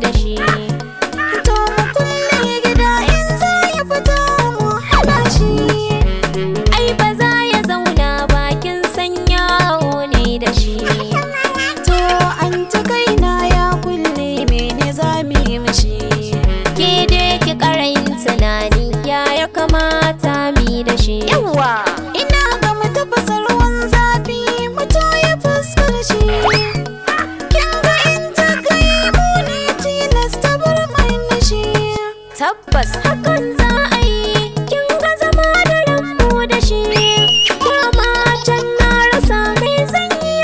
da shi. To mu kulle gida in za ya fita mu hana shi. Ai ba za ya zauna bakin sanyawo ne da shi. To an ta kaina ya kulle mene za mu yi mishi. Ke dai ki karayin tunani ya kamata mi da shi. Yawwa ina ga mu tafasa ruwan zafi mu toye fuskar shi. Kin ga in ta kai mu ne tilasta bar mai shi. Tabbas hakan za a yi, kin ga zama da ranmu da shi. Dama can na rasa mai zan yi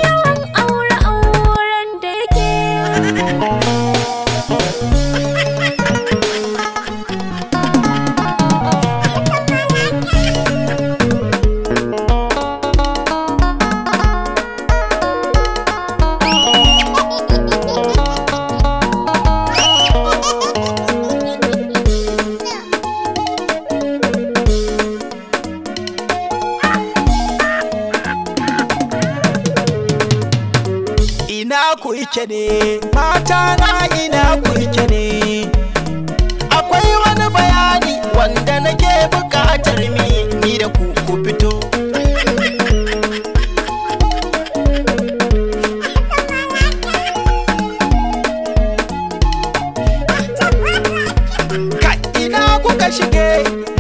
yawan auren da yake. Ina ku ike ne, mata na ina ku ike ne. Akwai wani bayani wanda nake buƙatar ni da ku fito. Kai ina kuka shige,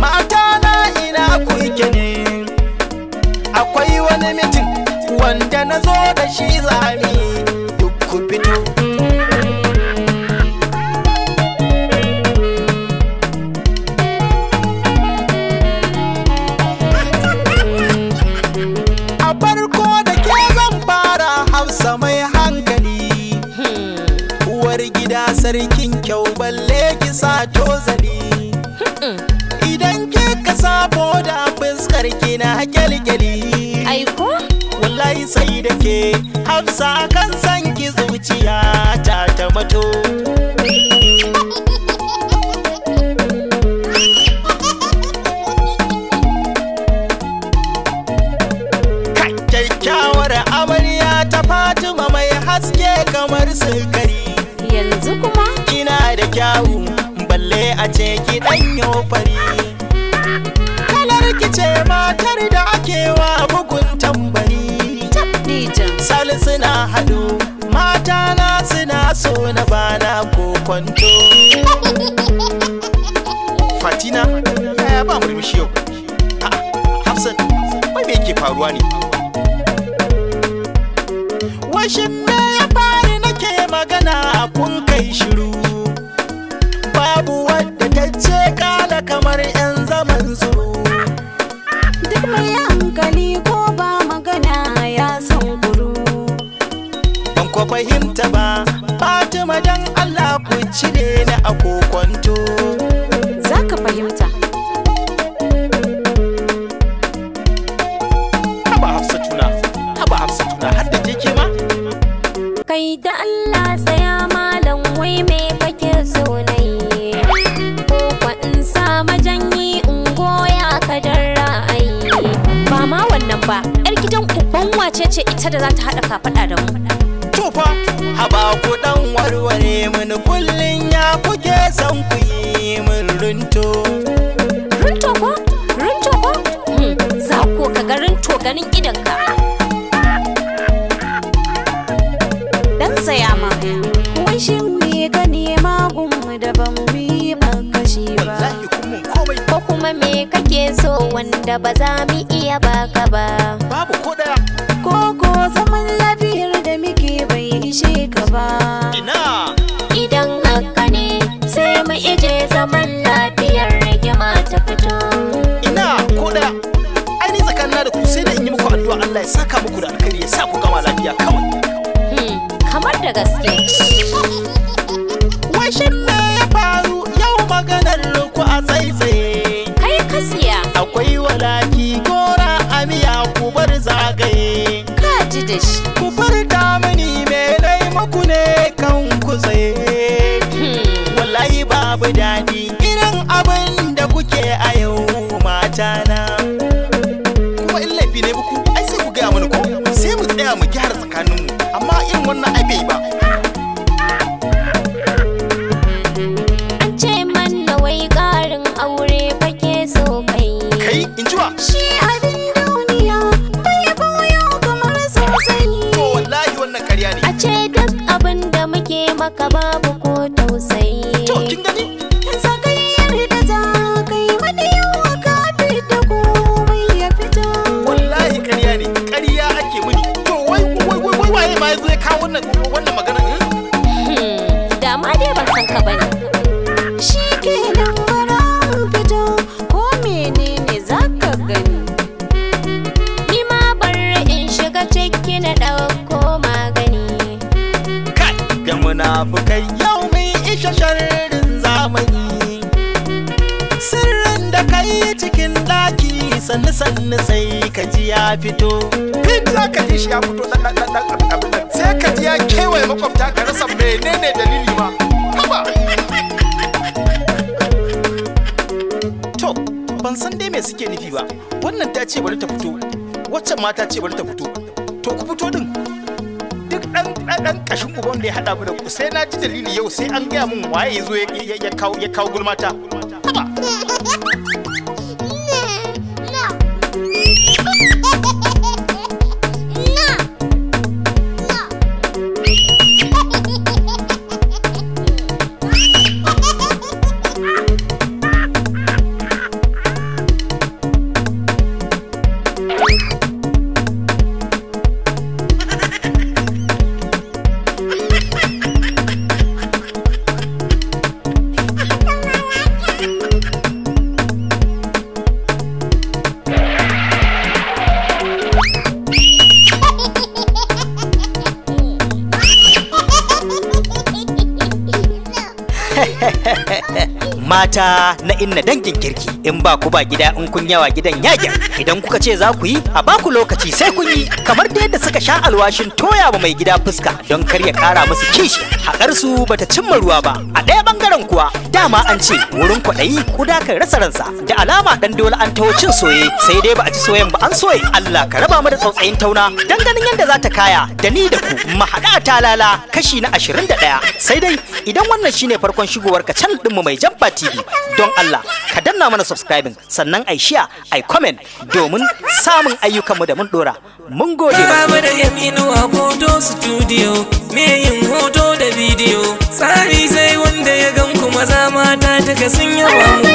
mata na ina ku ike ne. Akwai wani mitin wanda na zo da shi zami duk ku fito. A farko da ke zan fara Hafsa mai hankali. Uwar gida sarkin kyau balle ki sa tozali. Idan kika sabo da fuskar kina kyalkyali. Aiko? Wallahi sai da ke Hafsa kan san ki zuciya ta mato. Kyakkyawar amarya ta Fatima mai haske kamar sukari. Yanzu kuma? Kina da kyawu balle a ce ki ɗanyo fari. Kalar ki ce matar da ake wa bugun tambari. Salisu na haɗu mata na suna so na bana ko kwanto. Fatina yaya ba murmushi yau? Hafsat wai me yake faruwa ne? Washin me ya fari nake magana kun kai shiru. Babu wadda ta ce kala kamar 'yan zaman zuru. Duk mai hankali ko ba magana ya san guru. Ban ko fahimta ba, Fatima dan Allah ku cire ni a kokonto. Za ka fahimta. Haba Hafsatuna har da ke ma? Kai da Allah tsaya malam wai me kake so na yi. Ko kwa in sa majanyi in goya ka dan ra'ayi. Ba ma wannan ba, 'yar gidan uban wace ce ita da za ta haɗa kafaɗa da mu. Tufa haba ku dan warware mini kullun ya kuke son ku yi min runto. Runto ko? Runto ko? Za ko ka ga runto ganin idanka. Dan saya ma. Wai shin me ka nema gunmu da ban mi makashi ba. Wallahi kun mun komai. Ko kuma me kake so wanda ba za mu iya baka ba. Babu ko daya. Koko zaman lafiyar da muke bai ishe ka ba. Ina. Idan haka ne sai mu ije zaman lafiyar rigima ta fito. Ina ko daya. Ai ni tsakanina da ku sai da in yi muku addu'a Allah ya saka muku da alkhairi ya sa ku gama lafiya kawai. Kamar da gaske. Washin me ya faru yau maganar ku a tsaitsaye. Kai ka siya. Akwai walaki gora amiya ku bar zagaye. Ka ji da shi. Ku furta mini me dai maku ne kan ku tsaye. Wallahi babu daɗi irin abin da kuke a yau matana. Kuma in laifi ne muku ai sai ku gaya mana ko sai mu tsaya mu gyara tsakaninmu amma irin wannan ai bai ba. maka babu ko tausayi. To kin gani? Sakayyar da za ka yi mani yawa ka fita komai ya fita. Wallahi ƙarya ne, ƙarya ake muni. To wai waye ma yazo ya kawo wannan magana? Da ma dai ban san ka bane. Shi ke nan bara fito ko menene za ka gani. Ni ma bari in shiga ciki na ɗauko magani. Kai ga munafukai yau mai isha sharrin zamani. Sirrin da kai cikin ɗaki sannu sai ka ji ya fito. Duk za ka ji shi ya fito abin nan sai ka ji ya kewaye makwabta ka rasa menene dalili ma. Haba. To ban san dai me suke nufi ba. Wannan ta ce bari ta fito, waccan ma ta ce bari ta fito. To ku fito din. Duk ɗan ƙashin uban da ya haɗa mu da ku sai na ji dalili yau sai an gaya min waye ya zo ya kawo gulmata. Haba. Mata na inna dangin kirki, in ba ku ba gida in kun yawa gidan yagen. Idan kuka ce za ku yi a baku lokaci sai kun yi, kamar da yadda suka sha alwashin toya wa mai gida fuska don kar ya kara musu kishi. Haƙar su bata cimma ruwa ba. A ɗaya bangaren kuwa dama an ce wurin kwaɗayi kuda kan rasa ransa. Da alama dan dole an taho cin soye, sai dai ba a ci soyen ba an soye. Allah ka raba mu da tsautsayin tauna dan ganin yadda za ta kaya da ni da ku mu haɗa talala kashi na 21. Sai dai idan wannan shine farkon shigowar ka channel ɗinmu mai Jamfa TV, don Allah ka danna mana subscribing sannan ai share ai comment domin samun ayyukanmu da mun dora. Mun gode ba da Inuwa Photo Studio, me yin hoto da bidiyo. Tsari sai wanda ya gan ku maza mata daga sun yawa mu.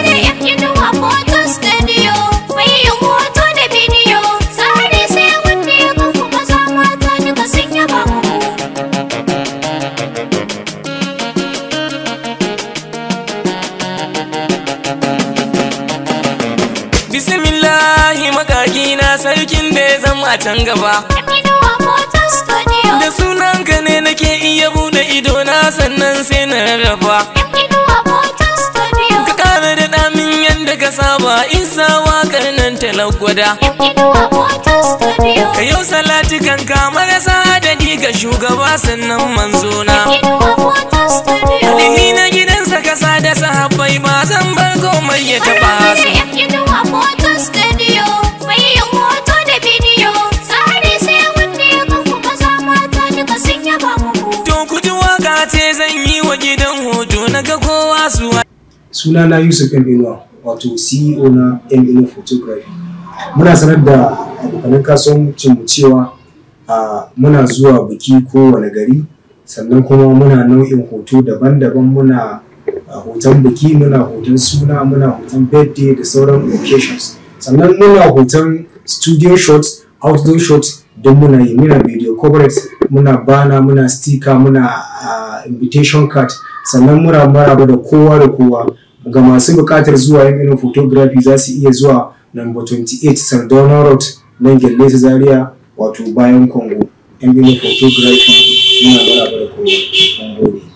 Inuwa Photo Studio, mai yin hoto da bidiyo. Tsari sai wanda ya gan ku maza mata daga sun yaba mu. Bismillahi makaki na sarkin da ya zama a can gaba. Da sunanka ne nake iya bude ido na sannan sai na rarraba. Ka kara da damin yadda ka saba isa wakar nan talagwada. Ka yau salati kan kamar sa adadi ga shugaba sannan manzona. Alihi na gidansa kasa da sahabbai ba zan bar komai ya taba su. ce zan yi wa gidan hoto na ga kowa suwa. Sunana Yusuf M. Inuwa, wato CEO na M. Inuwa Photography. Muna sanar da abokanan kasuwancin mu cewa muna zuwa biki kowane gari, sannan kuma muna nau'in hoto daban-daban. Muna hoton biki, muna hoton suna, muna hoton birthday da sauran occasions. Sannan muna hoton studio shots, outdoor shots don muna yi, muna video coverage, muna bana, muna sticker, muna invitation card. Sannan muna maraba da kowa da kowa. Ga masu bukatar zuwa yin photography za su iya zuwa number 28 Sardauna Road nan Gelle Zaria, wato bayan Congo. Photography muna maraba da kowa.